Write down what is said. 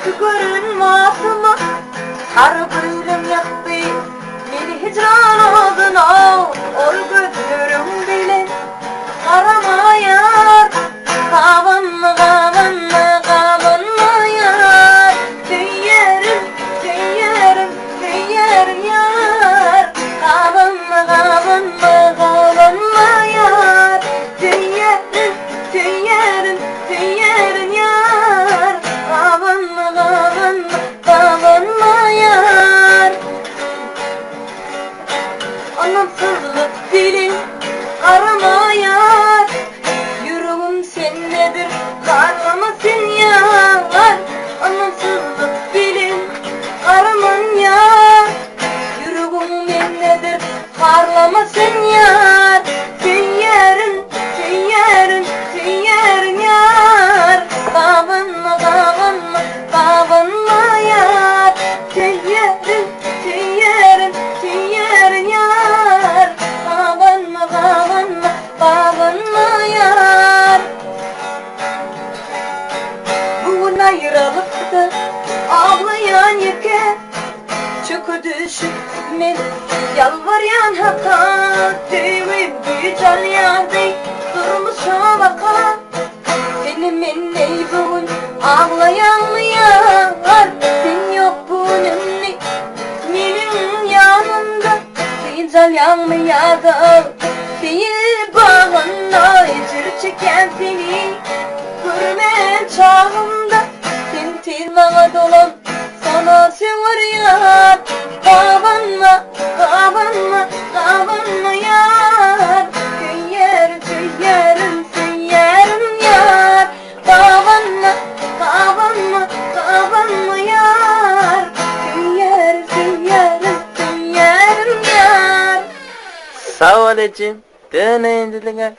Görünmezme sarı gülüm yaktı beni hicran oduna ol gözlerim bile karamayar kavanma kavanma kavanma yar tüyerim tüyerim tüyerim yar kavanma kavanma kavanma yar tüyerim tüyerim tüyerim yar kavanma kavanma kavanma yar anlamsızlık dilin arama yar yüreğim sendedir karlamasın yar anlamsızlık dilin araman yar yüreğim sendedir karlamasın yar tüyerim tüyerim tüyerim yar kavanma kavanma kavanma yar tüyerim tüyerim tüyerim yar kavanma kavanma kavanma yar bugün ayrılıkta ağlayan yeke çökü düşüp men yalvaryan haka devim gücal yardı durmuşa baka benim enney bugün ağlayan mı yar sen yok bununla benim yanımda gücal yanmaya değil bağında ecir çeken seni görme çağımda sen tirmana dolan sana sever yar kavanma kavanma kavanma yar tüyer tüyerim tüyerim yar kavanma kavanma kavanma yar tüyer tüyerim tüyerim yar. Sağ ol Ecin. Deneyin dediler.